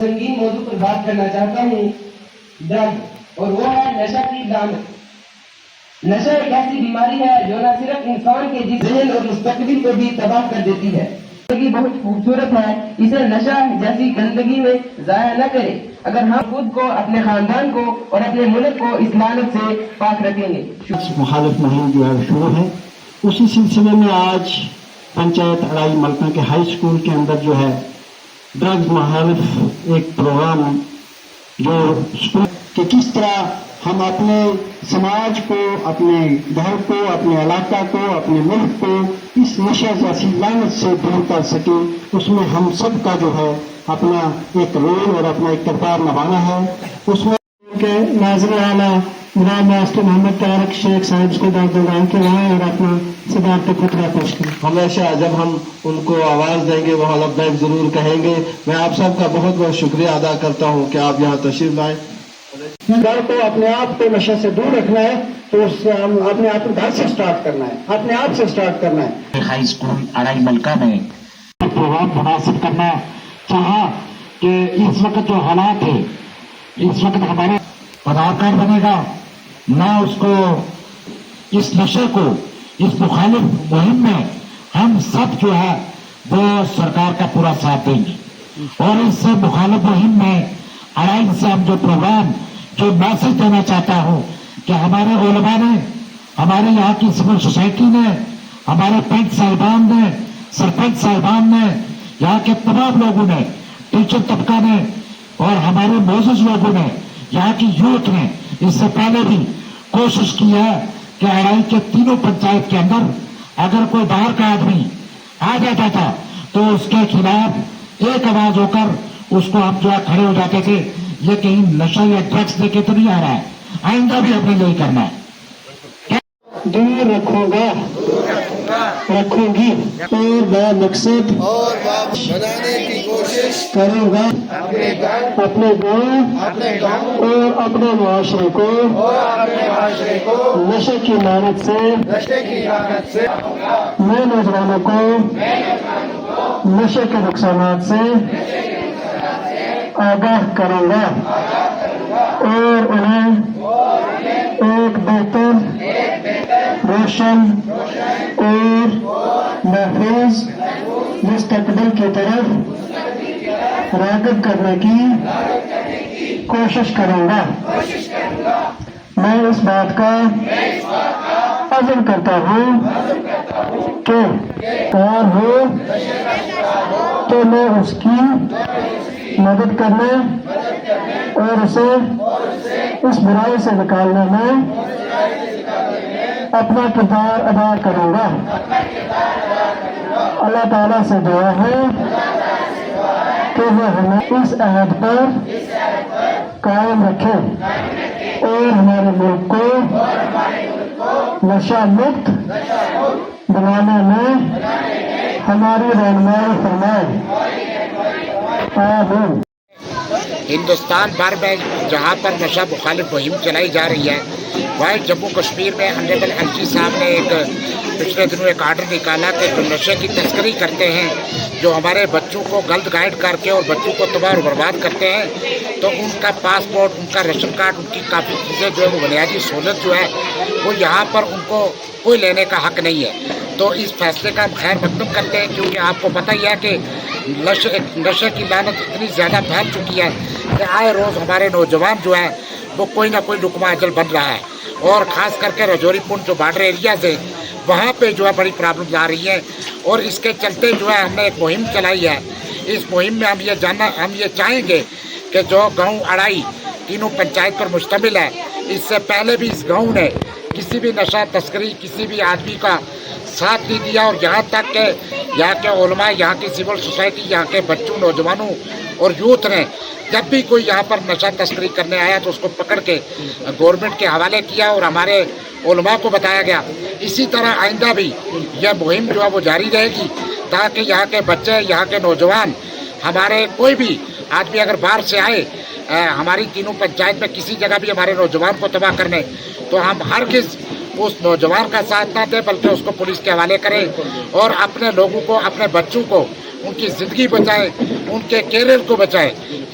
سنگین موضوع پر بات کرنا چاہتا ہوں ڈرگ، اور وہ ہے نشہ کی لعنت۔ نشہ ایک ایسی بیماری ہے جو نہ صرف انسان کے ذہن اور مستقبل کو بھی تباہ کر دیتی ہے۔ زندگی بہت خوبصورت ہے، اسے نشہ جیسی گندگی میں ضائع نہ کرے اگر ہم خود کو، اپنے خاندان کو اور اپنے ملک کو اس لعنت سے پاک رکھیں گے۔ مخالف مہم جو ہے شروع ہے، اسی سلسلے میں آج پنچایت اڑائی ملکہ کے ہائی اسکول کے اندر جو ہے ڈرگز مخالف ایک پروگرام جو اسکول کہ کس طرح ہم اپنے سماج کو، اپنے گھر کو، اپنے علاقہ کو، اپنے ملک کو اس نشہ جیسی لعنت سے دور کر سکیں، اس میں ہم سب کا جو ہے اپنا ایک رول اور اپنا ایک کردار نبھانا ہے۔ اس میں کے ناظر اعلیٰ جناب ماسٹر محمد طارق شیخ صاحب کو دعوت کے وہاں اور اپنا صدارت خطبہ پیش کریں۔ ہمیشہ جب ہم ان کو آواز دیں گے وہ لبیک ضرور کہیں گے۔ میں آپ سب کا بہت بہت شکریہ ادا کرتا ہوں کہ آپ یہاں تشریف لائیں۔ گھر کو، اپنے آپ کو نشے سے دور رکھنا ہے تو اس سے ہم اپنے آپ کو گھر سے سٹارٹ کرنا ہے، اپنے آپ سے سٹارٹ کرنا ہے۔ ہائی اسکول اڑائی ملکہ میں پروگرام مناسب کرنا چاہا کہ اس وقت جو حالات ہے، اس وقت ہمارے اداکار بنے گا نہ اس کو، اس نشے کو، اس مخالف مہم میں ہم سب جو ہے وہ سرکار کا پورا ساتھ دیں گے، اور اس مخالف مہم میں اڑائی سے ہم جو پروگرام، جو میسج دینا چاہتا ہوں کہ ہمارے علماء نے، ہمارے یہاں کی سول سوسائٹی نے، ہمارے پنچ صاحبان نے، سرپنچ صاحبان نے، یہاں کے تمام لوگوں نے، ٹیچر طبقہ نے اور ہمارے معزز لوگوں نے، یہاں کی یوتھ نے اس سے پہلے بھی کوشش کی ہے کہ اڑائی کے تینوں پنچایت کے اندر اگر کوئی باہر کا آدمی آ جاتا تھا تو اس کے خلاف ایک آواز ہو کر اس کو ہم جو ہے کھڑے ہو جاتے تھے۔ یہ کہیں نشہ یا ڈرگس دے کے تو نہیں آ رہا ہے، آئندہ بھی اپنے لیے کرنا ہے۔ دور رکھوں گا، رکھوں گی، اور بامقصد بنانے کی کوشش کروں گا اپنے گاؤں اور اپنے معاشرے کو نشے کی لعنت سے، میں نوجوانوں کو نشے کے نقصانات سے آگاہ کروں گا اور انہیں ایک بہتر، روشن اور محفوظ مستقبل کی طرف راغب کرنے کی کوشش کروں گا۔ میں اس بات کا عزم کرتا ہوں کہ کار ہو تو میں اس کی مدد کرنے اور اسے اس برائی سے نکالنے میں اپنا کردار ادا کروں گا۔ اللہ تعالیٰ سے دعا ہے کہ وہ ہمیں اس عہد پر قائم رکھے اور ہمارے ملک کو نشہ مکت بنانے میں ہماری رہنمائی فرمائے۔ آمین۔ ہندوستان بھر میں جہاں پر نشہ مخالف مہم چلائی جا رہی ہے، وہاں جموں کشمیر میں آنریبل ایل جی صاحب نے پچھلے دنوں ایک آرڈر نکالا کہ جو نشے کی تسکری کرتے ہیں، جو ہمارے بچوں کو غلط گائیڈ کر کے اور بچوں کو تباہ اور برباد کرتے ہیں، تو ان کا پاسپورٹ، ان کا ریشن کارڈ، ان کی کافی چیزیں جو ہے وہ بنیادی سہولت جو ہے وہ یہاں پر ان کو کوئی لینے کا حق نہیں ہے۔ تو اس فیصلے کا ہم خیر مقدم کرتے ہیں، کیونکہ آپ کو پتہ ہی ہے کہ نشے کی لعنت اتنی زیادہ پھیل چکی ہے کہ آئے روز ہمارے نوجوان جو ہیں وہ کوئی نہ کوئی لقمہ اجل بن رہا ہے، اور خاص کر کے رجوری پنڈ جو بارڈر ایریاز ہیں وہاں پہ جو ہے بڑی پرابلمز آ رہی ہیں، اور اس کے چلتے جو ہے ہم نے ایک مہم چلائی ہے۔ اس مہم میں ہم یہ چاہیں گے کہ جو گاؤں اڑائی تینوں پنچایت پر مشتمل ہے، اس سے پہلے بھی اس گاؤں نے کسی بھی نشہ تسکری، کسی بھی آدمی کا ساتھ نہیں دیا، اور یہاں تک کہ یہاں کے علماء، یہاں کی سول سوسائٹی، یہاں کے بچوں، نوجوانوں اور یوتھ نے جب بھی کوئی یہاں پر نشہ تسکری کرنے آیا تو اس کو پکڑ کے گورنمنٹ کے حوالے کیا اور ہمارے علماء کو بتایا گیا۔ اسی طرح آئندہ بھی یہ مہم جو ہے وہ جاری رہے گی، تاکہ یہاں کے بچے، یہاں کے نوجوان، ہمارے کوئی بھی آدمی اگر باہر سے آئے ہماری تینوں پنچایت میں کسی جگہ بھی ہمارے نوجوان کو تباہ کرنے، تو ہم ہرگز اس نوجوان کا ساتھ نہ دیں، بلکہ اس کو پولیس کے حوالے کریں اور اپنے لوگوں کو، اپنے بچوں کو، ان کی زندگی بچائیں، ان کے کیریئر کو بچائیں،